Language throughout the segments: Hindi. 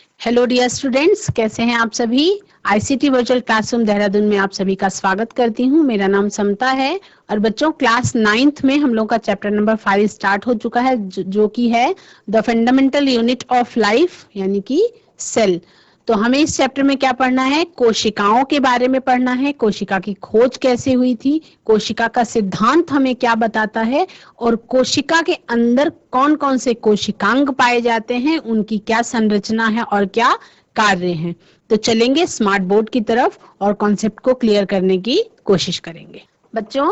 हेलो डियर स्टूडेंट्स, कैसे हैं आप सभी। आईसीटी वर्चुअल क्लासरूम देहरादून में आप सभी का स्वागत करती हूं। मेरा नाम समता है और बच्चों क्लास 9th में हम लोग का चैप्टर नंबर 5 स्टार्ट हो चुका है, जो कि है the fundamental unit of life यानी कि सेल। तो हमें इस चैप्टर में क्या पढ़ना है, कोशिकाओं के बारे में पढ़ना है। कोशिका की खोज कैसे हुई थी, कोशिका का सिद्धांत हमें क्या बताता है और कोशिका के अंदर कौन कौन से कोशिकांग पाए जाते हैं, उनकी क्या संरचना है और क्या कार्य हैं। तो चलेंगे स्मार्ट बोर्ड की तरफ और कॉन्सेप्ट को क्लियर करने की कोशिश करेंगे। बच्चों,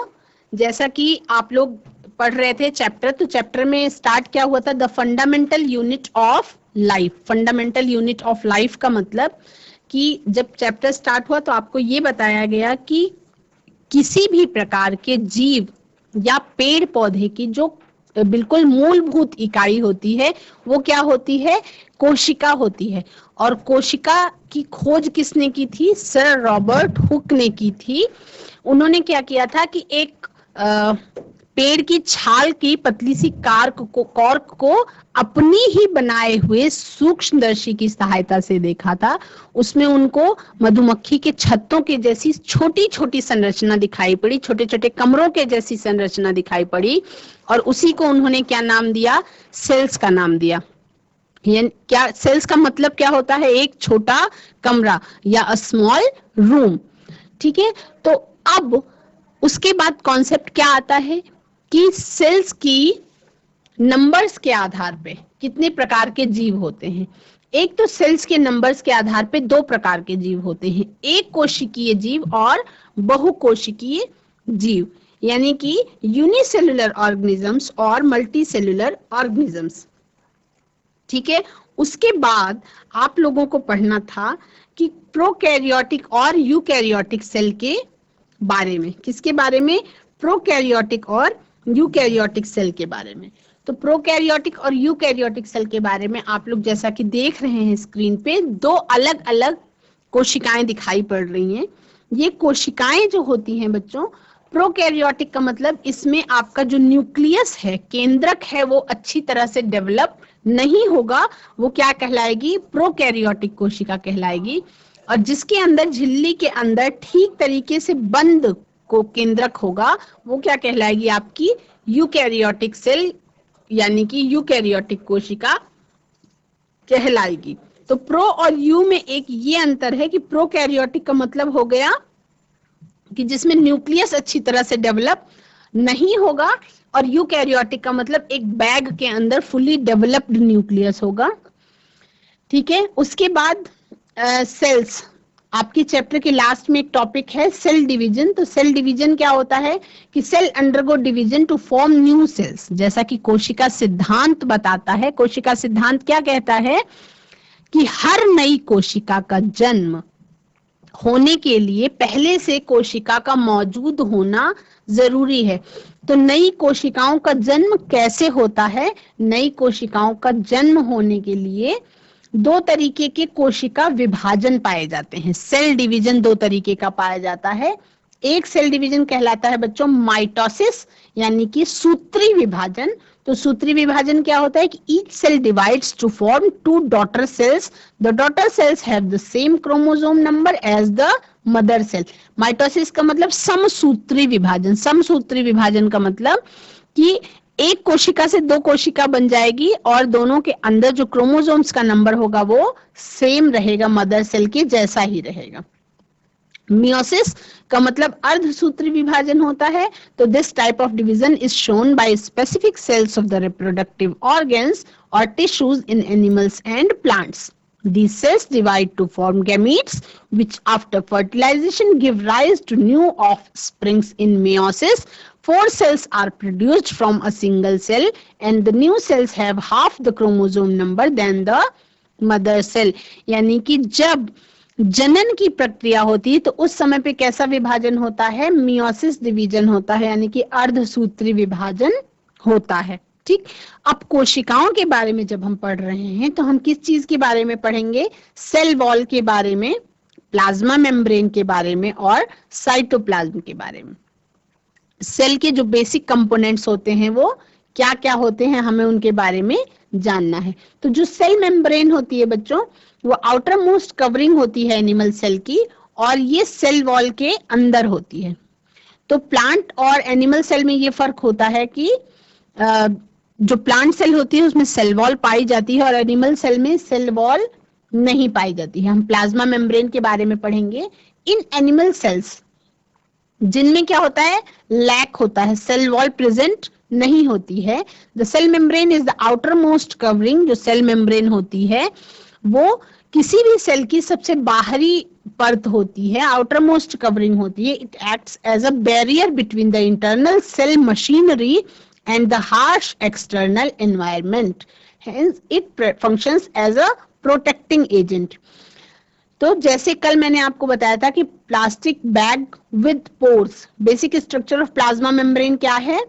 जैसा कि आप लोग पढ़ रहे थे चैप्टर, तो चैप्टर में स्टार्ट क्या हुआ था, the fundamental unit of life. Fundamental unit of life का मतलब कि जब चैप्टर स्टार्ट हुआ तो आपको ये बताया गया कि किसी भी प्रकार के जीव या पेड़ पौधे की जो बिल्कुल मूलभूत इकाई होती है वो क्या होती है, कोशिका होती है। और कोशिका की खोज किसने की थी, सर रॉबर्ट हुक ने की थी। उन्होंने क्या किया था कि एक पेड़ की छाल की पतली सी कॉर्क को अपनी ही बनाए हुए सूक्ष्मदर्शी की सहायता से देखा था। उसमें उनको मधुमक्खी के छत्तों के जैसी छोटी छोटी संरचना दिखाई पड़ी, छोटे छोटे कमरों के जैसी संरचना दिखाई पड़ी और उसी को उन्होंने क्या नाम दिया, सेल्स का नाम दिया। क्या सेल्स का मतलब क्या होता है, एक छोटा कमरा या अ स्मॉल रूम। ठीक है, तो अब उसके बाद कॉन्सेप्ट क्या आता है कि सेल्स की नंबर्स के आधार पे कितने प्रकार के जीव होते हैं। एक तो सेल्स के नंबर्स के आधार पे दो प्रकार के जीव होते हैं, एक कोशिकीय जीव और बहुकोशिकीय जीव, यानी कि यूनिसेलुलर ऑर्गेनिजम्स और मल्टीसेलुलर ऑर्गेनिजम्स। ठीक है, उसके बाद आप लोगों को पढ़ना था कि प्रोकैरियोटिक और यूकैरियोटिक सेल के बारे में। किसके बारे में, प्रोकैरियोटिक और यूकैरियोटिक सेल के बारे में। तो प्रोकैरियोटिक और यूकैरियोटिक सेल के बारे में आप लोग जैसा कि देख रहे हैं स्क्रीन पे, दो अलग अलग कोशिकाएं दिखाई पड़ रही हैं। ये कोशिकाएं जो होती हैं बच्चों, प्रोकैरियोटिक का मतलब इसमें आपका जो न्यूक्लियस है, केंद्रक है, वो अच्छी तरह से डेवलप नहीं होगा, वो क्या कहलाएगी, प्रोकैरियोटिक कोशिका कहलाएगी। और जिसके अंदर झिल्ली के अंदर ठीक तरीके से बंद को केंद्रक होगा, वो क्या कहलाएगी, आपकी यूकैरियोटिक सेल यानी कि यूकैरियोटिक कोशिका कहलाएगी। तो प्रो और यू में एक ये अंतर है कि प्रोकैरियोटिक का मतलब हो गया कि जिसमें न्यूक्लियस अच्छी तरह से डेवलप नहीं होगा, और यूकैरियोटिक का मतलब एक बैग के अंदर फुली डेवलप्ड न्यूक्लियस होगा। ठीक है, उसके बाद सेल्स, आपके चैप्टर के लास्ट में एक टॉपिक है सेल डिवीजन। तो सेल डिवीजन क्या होता है कि cell undergo division to form new cells, जैसा कि कोशिका सिद्धांत बताता है। कोशिका सिद्धांत क्या कहता है कि हर नई कोशिका का जन्म होने के लिए पहले से कोशिका का मौजूद होना जरूरी है। तो नई कोशिकाओं का जन्म कैसे होता है, नई कोशिकाओं का जन्म होने के लिए दो तरीके के कोशिका विभाजन पाए जाते हैं। सेल डिवीजन दो तरीके का पाया जाता है। एक सेल डिवीजन कहलाता है बच्चों माइटोसिस, यानी कि सूत्री विभाजन। तो सूत्री विभाजन क्या होता है कि each cell divides to form two daughter cells, the daughter cells have the same chromosome number as the mother cell. Mitosis का मतलब समसूत्री विभाजन। समसूत्री विभाजन का मतलब कि एक कोशिका से दो कोशिका बन जाएगी और दोनों के अंदर जो क्रोमोसोम्स का नंबर होगा वो सेम रहेगा, मदर सेल के जैसा ही रहेगा। मियोसिस का मतलब अर्धसूत्री विभाजन होता है। तो this type of division is shown by specific cells of the reproductive organs और tissues in animals and plants. These cells divide to form gametes, which after fertilization give rise to new offsprings. In meiosis, 4 cells are produced from a single cell, and the new cells have half the chromosome number than the mother cell. यानी कि जब जनन की प्रक्रिया होती है तो उस समय पे कैसा विभाजन होता है, मियोसिस डिवीजन होता है, यानी कि अर्धसूत्री विभाजन होता है। ठीक, अब कोशिकाओं के बारे में जब हम पढ़ रहे हैं तो हम किस चीज के बारे में पढ़ेंगे, सेल वॉल के बारे में, प्लाज्मा मेम्ब्रेन के बारे में और साइटोप्लाज्म के बारे में। सेल के जो बेसिक कंपोनेंट्स होते हैं वो क्या क्या होते हैं, हमें उनके बारे में जानना है। तो जो सेल मेम्ब्रेन होती है बच्चों, वो आउटर मोस्ट कवरिंग होती है एनिमल सेल की, और ये सेल वॉल के अंदर होती है। तो प्लांट और एनिमल सेल में ये फर्क होता है कि जो प्लांट सेल होती है उसमें सेल वॉल पाई जाती है और एनिमल सेल में सेल वॉल नहीं पाई जाती है। हम प्लाज्मा मेम्ब्रेन के बारे में पढ़ेंगे। इन एनिमल सेल्स जिनमें क्या होता है, लैक होता है, सेल वॉल प्रेजेंट नहीं होती है। The cell membrane is the outer most covering. जो सेल मेम्ब्रेन होती है वो किसी भी सेल की सबसे बाहरी परत होती है, आउटर मोस्ट कवरिंग होती है। It acts as a barrier between the internal cell machinery and the harsh external environment, hence it functions as a protecting agent. तो जैसे कल मैंने आपको बताया था कि plastic bag with pores, basic structure of plasma membrane क्या है,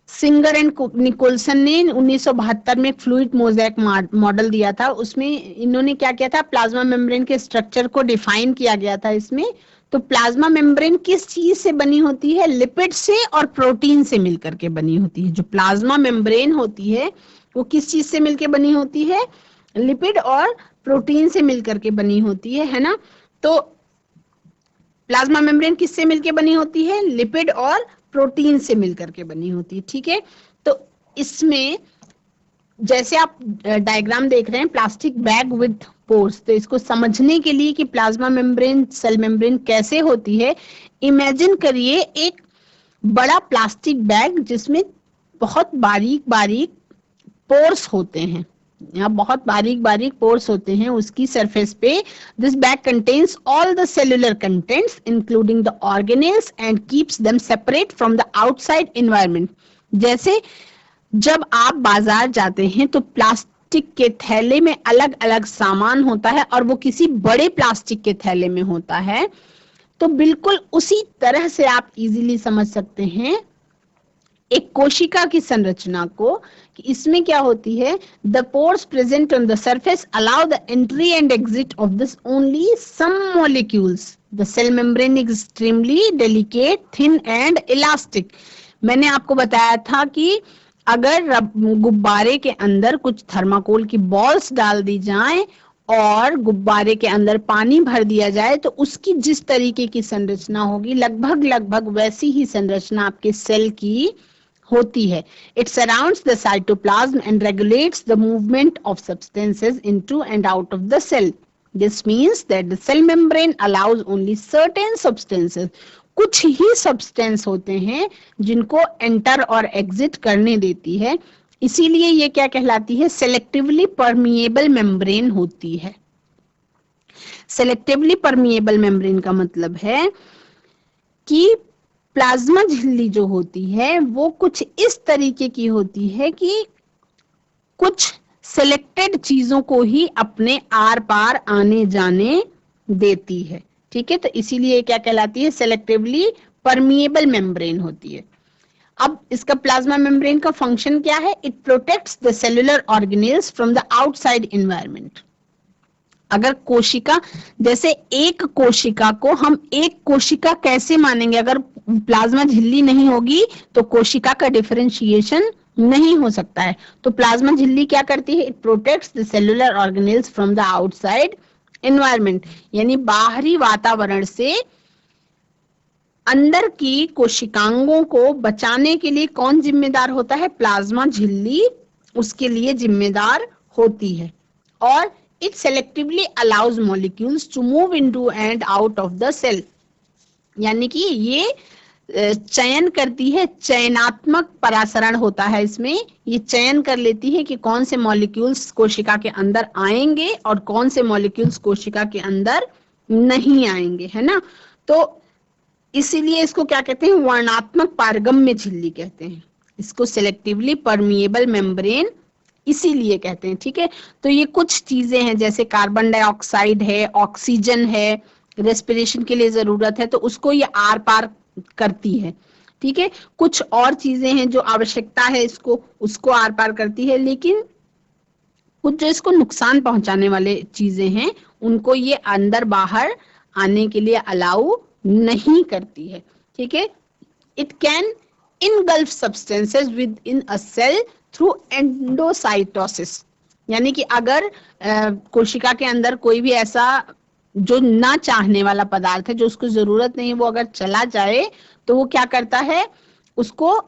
सिंगर एंड निकोलसन ने 1972 में एक फ्लूइड मोज़ेक मॉडल दिया था। उसमें इन्होंने क्या किया था, प्लाज्मा मेम्ब्रेन के स्ट्रक्चर को डिफाइन किया गया था इसमें। तो प्लाज्मा मेम्ब्रेन किस चीज से बनी होती है, लिपिड से और प्रोटीन से मिलकर के बनी होती है। जो प्लाज्मा मेम्ब्रेन होती है वो किस चीज से मिलकर बनी होती है, लिपिड और प्रोटीन से मिलकर के बनी होती है ना। तो प्लाज्मा मेम्ब्रेन किससे मिलकर बनी होती है, लिपिड और प्रोटीन से मिलकर के बनी होती है, ठीक है। तो इसमें जैसे आप डायग्राम देख रहे हैं, प्लास्टिक बैग विद पोर्स, तो इसको समझने के लिए कि प्लाज्मा मेम्ब्रेन सेल मेम्ब्रेन कैसे होती है, इमेजिन करिए एक बड़ा प्लास्टिक बैग जिसमें बहुत बारीक बारीक पोर्स होते हैं, यहाँ बहुत बारीक बारीक पोर्स होते हैं उसकी सरफेस पे। This bag contains all the cellular contents including the organelles and keeps them separate from the outside environment. जैसे जब आप बाजार जाते हैं तो प्लास्टिक के थैले में अलग अलग सामान होता है और वो किसी बड़े प्लास्टिक के थैले में होता है, तो बिल्कुल उसी तरह से आप इजीली समझ सकते हैं एक कोशिका की संरचना को, कि इसमें क्या होती है, the pores present on the surface allow the entry and exit of this only some molecules. The cell membrane is extremely delicate, thin and elastic. मैंने आपको बताया था कि अगर गुब्बारे के अंदर कुछ थर्माकोल की बॉल्स डाल दी जाएं और गुब्बारे के अंदर पानी भर दिया जाए तो उसकी जिस तरीके की संरचना होगी, लगभग लगभग वैसी ही संरचना आपके सेल की होती है। It surrounds the cytoplasm and regulates the movement of substances into and out of the cell. This means that the cell membrane allows only certain substances. कुछ ही सब्सटेंस होते हैं जिनको एंटर और एग्जिट करने देती है, इसीलिए ये क्या कहलाती है, सेलेक्टिवली परमिएबल मेम्ब्रेन होती है। सेलेक्टिवली परमिएबल मेम्ब्रेन का मतलब है कि प्लाज्मा झिल्ली जो होती है वो कुछ इस तरीके की होती है कि कुछ सिलेक्टेड चीजों को ही अपने आर पार आने जाने देती है, ठीक है। तो इसीलिए क्या कहलाती है, सेलेक्टिवली परमिएबल मेम्ब्रेन होती है। अब इसका प्लाज्मा मेम्ब्रेन का फंक्शन क्या है, it protects the cellular organelles from the outside environment. अगर कोशिका, जैसे एक कोशिका को हम एक कोशिका कैसे मानेंगे, अगर प्लाज्मा झिल्ली नहीं होगी तो कोशिका का डिफरेंशिएशन नहीं हो सकता है। तो प्लाज्मा झिल्ली क्या करती है, it protects the cellular organelles from the outside environment, यानी बाहरी वातावरण से अंदर की कोशिकांगों को बचाने के लिए कौन जिम्मेदार होता है, प्लाज्मा झिल्ली उसके लिए जिम्मेदार होती है। और it selectively allows molecules to move into and out of the cell, यानी कि ये चयन करती है, चयनात्मक परासरण होता है इसमें, ये चयन कर लेती है कि कौन से मॉलिक्यूल्स कोशिका के अंदर आएंगे और कौन से मॉलिक्यूल्स कोशिका के अंदर नहीं आएंगे, है ना। तो इसीलिए इसको क्या कहते हैं, वर्णात्मक पारगम्य झिल्ली कहते हैं, इसको सेलेक्टिवली परमिएबल मेम्ब्रेन इसीलिए कहते हैं, ठीक है। तो ये कुछ चीजें हैं, जैसे कार्बन डाइऑक्साइड है, ऑक्सीजन है, रेस्पिरेशन के लिए जरूरत है तो उसको ये आर पार करती है, ठीक है। कुछ और चीजें हैं जो आवश्यकता है इसको, उसको आर पार करती है, लेकिन कुछ जो इसको नुकसान पहुंचाने वाले चीजें हैं उनको ये अंदर बाहर आने के लिए अलाउ नहीं करती है, ठीक है। It can engulf substances within a cell through endocytosis। यानी कि अगर कोशिका के अंदर कोई भी ऐसा जो ना चाहने वाला पदार्थ है, जो उसको जरूरत नहीं, वो अगर चला जाए तो वो क्या करता है, उसको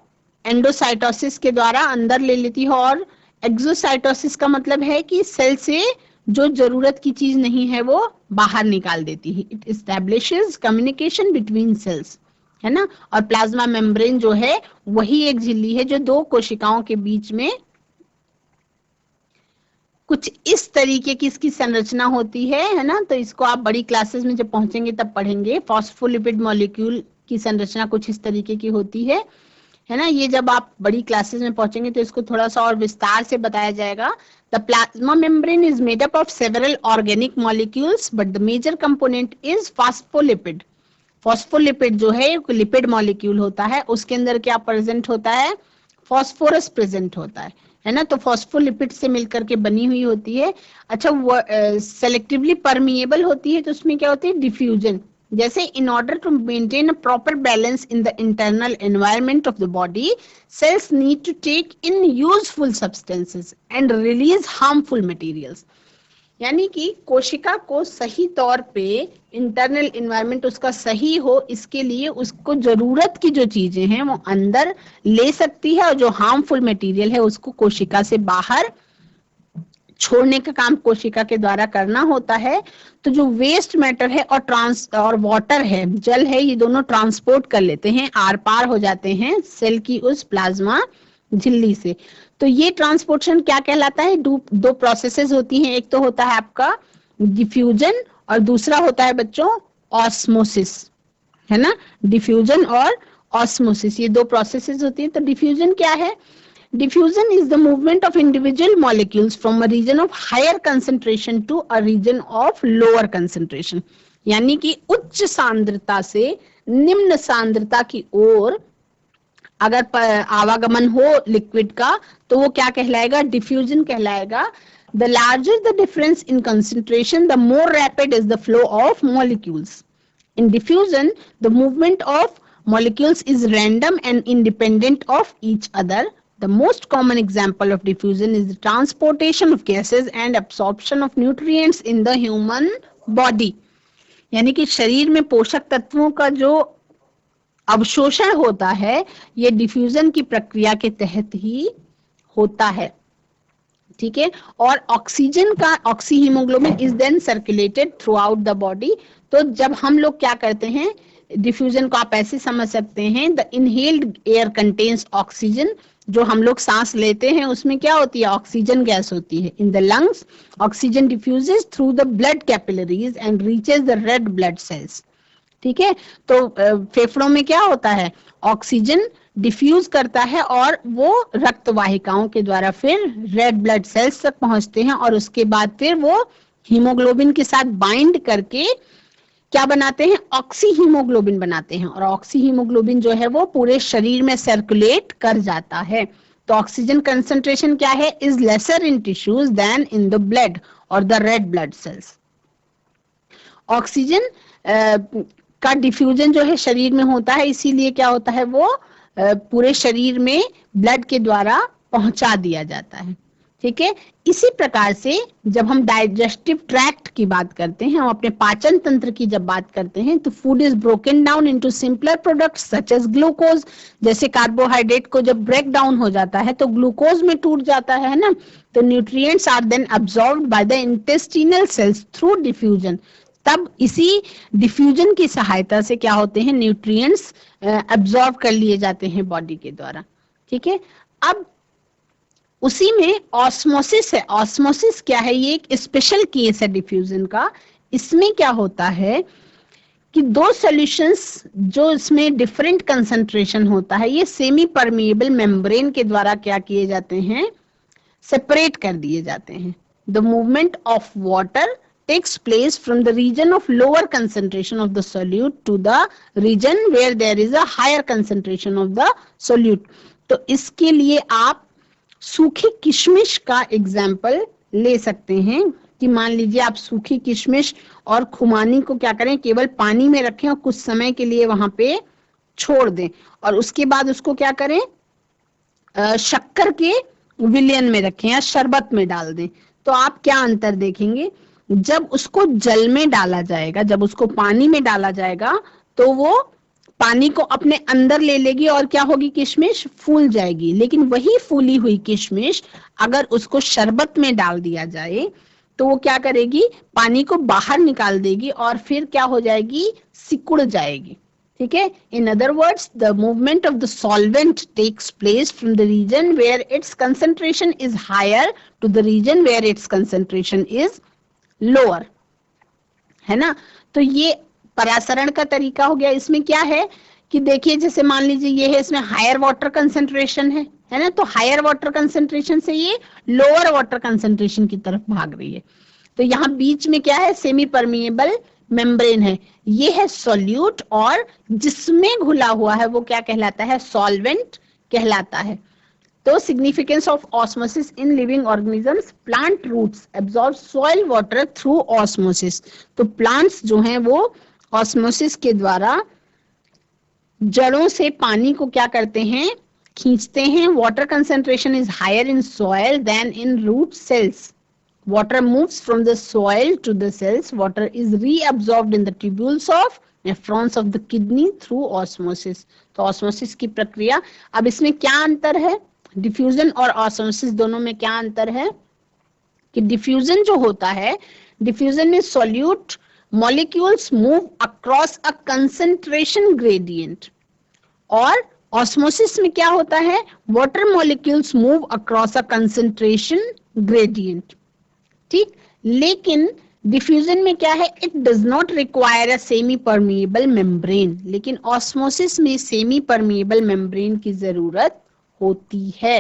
एंडोसाइटोसिस के द्वारा अंदर ले लेती है। और एक्सोसाइटोसिस का मतलब है कि सेल से जो जरूरत की चीज नहीं है वो बाहर निकाल देती है। It establishes communication between cells, है ना। और प्लाज्मा मेम्ब्रेन जो है वही एक झिल्ली है जो दो कोशिकाओं के बीच में कुछ इस तरीके की इसकी संरचना होती है ना। तो इसको आप बड़ी क्लासेस में जब पहुंचेंगे तब पढ़ेंगे। फॉस्फोलिपिड मॉलिक्यूल की संरचना कुछ इस तरीके की होती है ना। ये जब आप बड़ी क्लासेस में पहुंचेंगे तो इसको थोड़ा सा और विस्तार से बताया जाएगा। The plasma membrane is made up of several organic molecules but the major component is phospholipid. Phospholipid जो है लिपिड मॉलिक्यूल होता है, उसके अंदर क्या प्रेजेंट होता है, फॉस्फोरस प्रेजेंट होता है ना। तो फॉस्फोलिपिड से मिलकर के बनी हुई होती है। अच्छा, वो सेलेक्टिवली परमिएबल होती है, तो उसमें क्या होती है, डिफ्यूजन। जैसे in order to maintain a proper balance in the internal environment of the body, cells need to take in useful substances and release harmful materials. यानी कि कोशिका को सही तौर पे इंटरनल एनवायरनमेंट उसका सही हो, इसके लिए उसको जरूरत की जो चीजें हैं वो अंदर ले सकती है, और जो हार्मफुल मटेरियल है उसको कोशिका से बाहर छोड़ने का काम कोशिका के द्वारा करना होता है। तो जो वेस्ट मैटर है और वाटर है, जल है, ये दोनों ट्रांसपोर्ट कर लेते हैं, आर पार हो जाते हैं सेल की उस प्लाज्मा झिल्ली से। तो ये ट्रांसपोर्टेशन क्या कहलाता है, दो प्रोसेसेस होती हैं। एक तो होता है आपका डिफ्यूजन और दूसरा होता है बच्चों ऑस्मोसिस, है ना। डिफ्यूजन और ऑस्मोसिस, ये दो प्रोसेसेस होती हैं। तो डिफ्यूजन क्या है, diffusion is the movement of individual molecules from a region of higher concentration to a region of lower concentration। यानी कि उच्च सांद्रता से निम्न सांद्रता की ओर अगर आवागमन हो लिक्विड का तो वो क्या कहलाएगा, डिफ्यूजन कहलाएगा। The larger the difference in concentration, the more rapid is the flow of molecules. In diffusion, the movement of molecules is random and independent of each other. The most common example of diffusion is the transportation of gases and absorption of nutrients in the human body। यानी कि शरीर में पोषक तत्वों का जो अवशोषण होता है ये डिफ्यूजन की प्रक्रिया के तहत ही होता है, ठीक है। और ऑक्सीजन का oxy haemoglobin is then circulated throughout the body. तो जब हम लोग क्या करते हैं, डिफ्यूजन को आप ऐसे समझ सकते हैं, the inhaled air contains oxygen. जो हम लोग सांस लेते हैं उसमें क्या होती है, ऑक्सीजन गैस होती है। In the lungs oxygen diffuses through the blood capillaries and reaches the red blood sales, ठीक है। तो फेफड़ों में क्या होता है, ऑक्सीजन डिफ्यूज करता है और वो रक्त वाहिकाओं के द्वारा फिर रेड ब्लड सेल्स तक पहुंचते हैं, और उसके बाद फिर वो हीमोग्लोबिन के साथ बाइंड करके क्या बनाते हैं, ऑक्सी हीमोग्लोबिन बनाते हैं। और ऑक्सी हीमोग्लोबिन जो है वो पूरे शरीर में सर्कुलेट कर जाता है। तो ऑक्सीजन कंसंट्रेशन क्या है, is lesser in tissues than in the blood और the red blood cells. Oxygen का डिफ्यूजन जो है शरीर में होता है, इसीलिए क्या होता है, वो पूरे शरीर में ब्लड के द्वारा पहुंचा दिया जाता है, ठीक है। इसी प्रकार से जब हम डाइजेस्टिव ट्रैक्ट की बात करते हैं, हम अपने पाचन तंत्र की जब बात करते हैं, तो food is broken down into simpler products such as glucose. जैसे कार्बोहाइड्रेट को जब ब्रेक डाउन हो जाता है तो ग्लूकोज में टूट जाता है ना। तो nutrients are then absorbed by the intestinal cells through diffusion. तब इसी डिफ्यूजन की सहायता से क्या होते हैं, न्यूट्रिएंट्स अब्सॉर्ब कर लिए जाते हैं बॉडी के द्वारा, ठीक है। अब उसी में ऑस्मोसिस है। ऑस्मोसिस क्या है, ये एक स्पेशल केस है डिफ्यूजन का। इसमें क्या होता है कि दो सॉल्यूशंस जो इसमें डिफरेंट कंसंट्रेशन होता है, ये सेमी परमिएबल मेम्ब्रेन के द्वारा क्या किए जाते हैं, सेपरेट कर दिए जाते हैं। The movement of water takes place from the region of lower concentration of the solute to the region where there is a higher concentration of the solute। तो इसके लिए आप सूखी किशमिश का एग्जाम्पल ले सकते हैं कि मान लीजिए आप सूखी किशमिश और खुमानी को क्या करें, केवल पानी में रखें और कुछ समय के लिए वहां पे छोड़ दें और उसके बाद उसको क्या करें, शक्कर के विलयन में रखें या शरबत में डाल दें, तो आप क्या अंतर देखेंगे, जब उसको जल में डाला जाएगा, जब उसको पानी में डाला जाएगा तो वो पानी को अपने अंदर ले लेगी और क्या होगी, किशमिश फूल जाएगी। लेकिन वही फूली हुई किशमिश अगर उसको शरबत में डाल दिया जाए तो वो क्या करेगी, पानी को बाहर निकाल देगी और फिर क्या हो जाएगी, सिकुड़ जाएगी। ठीक है, in other words the movement of the solvent takes place from the region where its concentration is higher to the region where its concentration is lower, है ना। तो ये परासरण का तरीका हो गया। इसमें क्या है कि देखिए, जैसे मान लीजिए ये है, इसमें हायर वाटर कंसंट्रेशन है ना, तो हायर वाटर कंसंट्रेशन से ये लोअर वाटर कंसंट्रेशन की तरफ भाग रही है। तो यहाँ बीच में क्या है, सेमी परमिएबल मेम्ब्रेन है, ये है सॉल्यूट, और जिसमें घुला हुआ है वो क्या कहलाता है, सॉल्वेंट कहलाता है। तो significance of osmosis in living organisms, plant roots absorb soil water through osmosis. तो प्लांट्स जो हैं वो ऑस्मोसिस के द्वारा जड़ों से पानी को क्या करते हैं, खींचते हैं। Water concentration is higher in soil than in root cells. Water moves from the soil to the cells. Water is reabsorbed in the tubules of nephrons of the kidney through osmosis. तो osmosis की प्रक्रिया, अब इसमें क्या अंतर है, डिफ्यूजन और ऑस्मोसिस दोनों में क्या अंतर है कि डिफ्यूजन जो होता है, डिफ्यूजन में solute molecules move across a concentration gradient, और ऑस्मोसिस में क्या होता है, water molecules move across a concentration gradient. ठीक, लेकिन डिफ्यूजन में क्या है, it does not require a semi permeable membrane, लेकिन ऑस्मोसिस में सेमी परमिएबल मेम्ब्रेन की जरूरत होती है।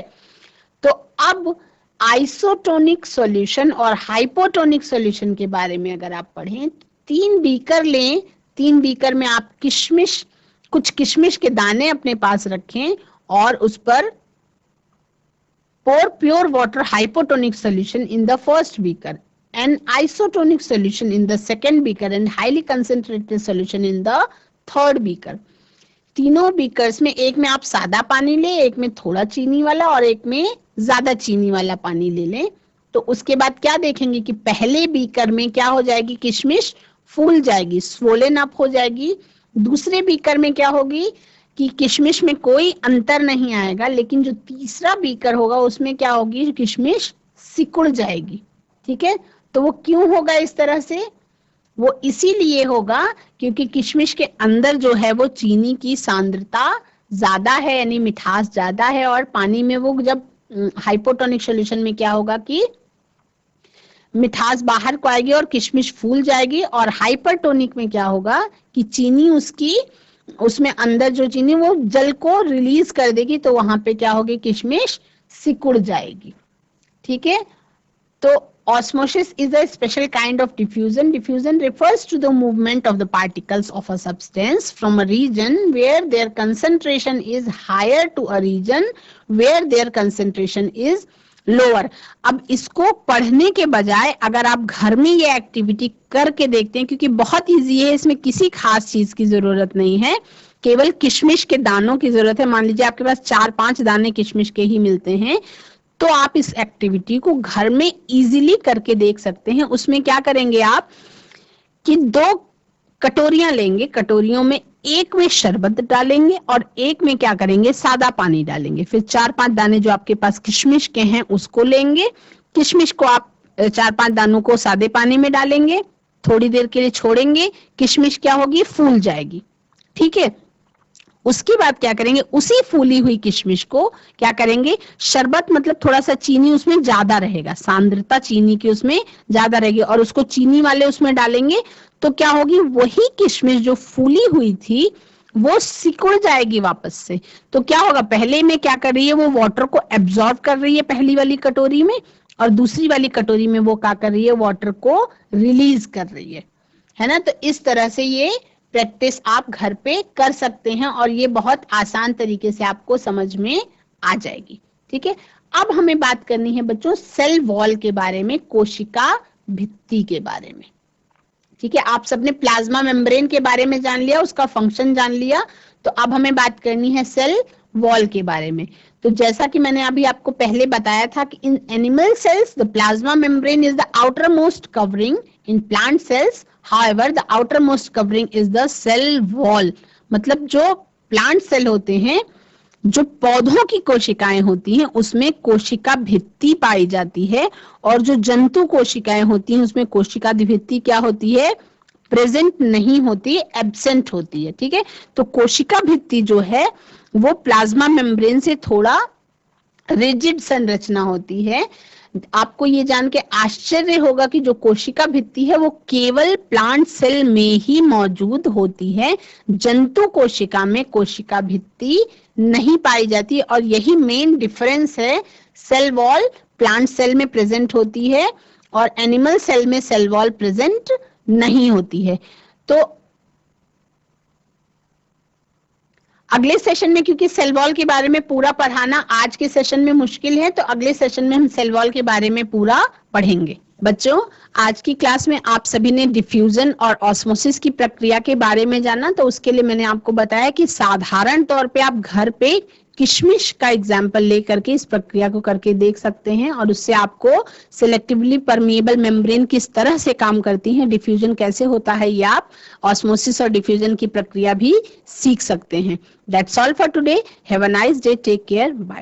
तो अब आइसोटोनिक सॉल्यूशन और हाइपोटोनिक सॉल्यूशन के बारे में अगर आप पढ़ें, 3 बीकर लें, 3 बीकर में आप किशमिश, कुछ किशमिश के दाने अपने पास रखें और उस पर pour pure water hypotonic solution in the first beaker and isotonic solution in the second beaker and highly concentrated solution in the third beaker. तीनों बीकर्स में, एक में आप सादा पानी लें, एक में थोड़ा चीनी वाला और एक में ज्यादा चीनी वाला पानी ले लें। तो उसके बाद क्या देखेंगे कि पहले बीकर में क्या हो जाएगी, किशमिश फूल जाएगी, स्वोलन अप हो जाएगी। दूसरे बीकर में क्या होगी कि किशमिश में कोई अंतर नहीं आएगा, लेकिन जो तीसरा बीकर होगा उसमें क्या होगी, किशमिश सिकुड़ जाएगी। ठीक है, तो वो क्यों होगा इस तरह से, वो इसीलिए होगा क्योंकि किशमिश के अंदर जो है वो चीनी की सांद्रता ज्यादा है, यानी मिठास ज्यादा है, और पानी में वो जब हाइपोटोनिक सॉल्यूशन में क्या होगा कि मिठास बाहर को आएगी और किशमिश फूल जाएगी, और हाइपरटोनिक में क्या होगा कि चीनी उसकी, उसमें अंदर जो चीनी वो जल को रिलीज कर देगी, तो वहां पे क्या होगी, किशमिश सिकुड़ जाएगी। ठीक है, तो osmosis is a special kind of diffusion. Diffusion refers to the movement of the particles of a substance from a region where their concentration is higher to a region where their concentration is lower. अब इसको पढ़ने के बजाय अगर आप घर में ये एक्टिविटी करके देखते हैं, क्योंकि बहुत इजी है, इसमें किसी खास चीज की जरूरत नहीं है, केवल किशमिश के दानों की जरूरत है। मान लीजिए आपके पास 4-5 दाने किशमिश के ही मिलते हैं, तो आप इस एक्टिविटी को घर में इजीली करके देख सकते हैं। उसमें क्या करेंगे आप कि 2 कटोरियां लेंगे, कटोरियों में एक में शरबत डालेंगे और एक में क्या करेंगे, सादा पानी डालेंगे। फिर 4-5 दाने जो आपके पास किशमिश के हैं उसको लेंगे, किशमिश को आप 4-5 दानों को सादे पानी में डालेंगे, थोड़ी देर के लिए छोड़ेंगे, किशमिश क्या होगी, फूल जाएगी। ठीक है, उसके बाद क्या करेंगे, उसी फूली हुई किशमिश को क्या करेंगे, शरबत मतलब थोड़ा सा चीनी उसमें ज्यादा रहेगा, सांद्रता चीनी की उसमें ज्यादा रहेगी, और उसको चीनी वाले उसमें डालेंगे, तो क्या होगी, वही किशमिश जो फूली हुई थी वो सिकुड़ जाएगी वापस से। तो क्या होगा, पहले में क्या कर रही है, वो वाटर को एब्जॉर्ब कर रही है पहली वाली कटोरी में, और दूसरी वाली कटोरी में वो क्या कर रही है, वाटर को रिलीज कर रही है ना। तो इस तरह से ये प्रैक्टिस आप घर पे कर सकते हैं और ये बहुत आसान तरीके से आपको समझ में आ जाएगी। ठीक है, अब हमें बात करनी है बच्चों सेल वॉल के बारे में, कोशिका भित्ति के बारे में। ठीक है, आप सबने प्लाज्मा मेम्ब्रेन के बारे में जान लिया, उसका फंक्शन जान लिया। तो अब हमें बात करनी है सेल वॉल के बारे में। तो जैसा कि मैंने अभी आपको पहले बताया था कि in animal cells the plasma membrane is the outer most covering, in plant cells however the outer most covering is the cell wall. मतलब जो प्लांट सेल होते हैं, जो पौधों की कोशिकाएं होती हैं, उसमें कोशिका भित्ति पाई जाती है, और जो जंतु कोशिकाएं होती हैं उसमें कोशिका भित्ति क्या होती है, प्रेजेंट नहीं होती, एब्सेंट होती है। ठीक है, तो कोशिका भित्ति जो है वो प्लाज्मा मेम्ब्रेन से थोड़ा रिजिड संरचना होती है। आपको ये जान के आश्चर्य होगा कि जो कोशिका भित्ति है वो केवल प्लांट सेल में ही मौजूद होती है, जंतु कोशिका में कोशिका भित्ति नहीं पाई जाती। और यही मेन डिफरेंस है, सेल वॉल प्लांट सेल में प्रेजेंट होती है और एनिमल सेल में सेल वॉल प्रेजेंट नहीं होती है। तो अगले सेशन में, क्योंकि सेल वॉल के बारे में पूरा पढ़ाना आज के सेशन में मुश्किल है, तो अगले सेशन में हम सेल वॉल के बारे में पूरा पढ़ेंगे। बच्चों, आज की क्लास में आप सभी ने डिफ्यूजन और ऑस्मोसिस की प्रक्रिया के बारे में जाना। तो उसके लिए मैंने आपको बताया कि साधारण तौर पे आप घर पे किशमिश का एग्जाम्पल लेकर के इस प्रक्रिया को करके देख सकते हैं, और उससे आपको सिलेक्टिवली परमिएबल मेम्ब्रेन किस तरह से काम करती है, डिफ्यूजन कैसे होता है, ये आप ऑस्मोसिस और डिफ्यूजन की प्रक्रिया भी सीख सकते हैं। That's all for today. Have a nice day, take care, bye.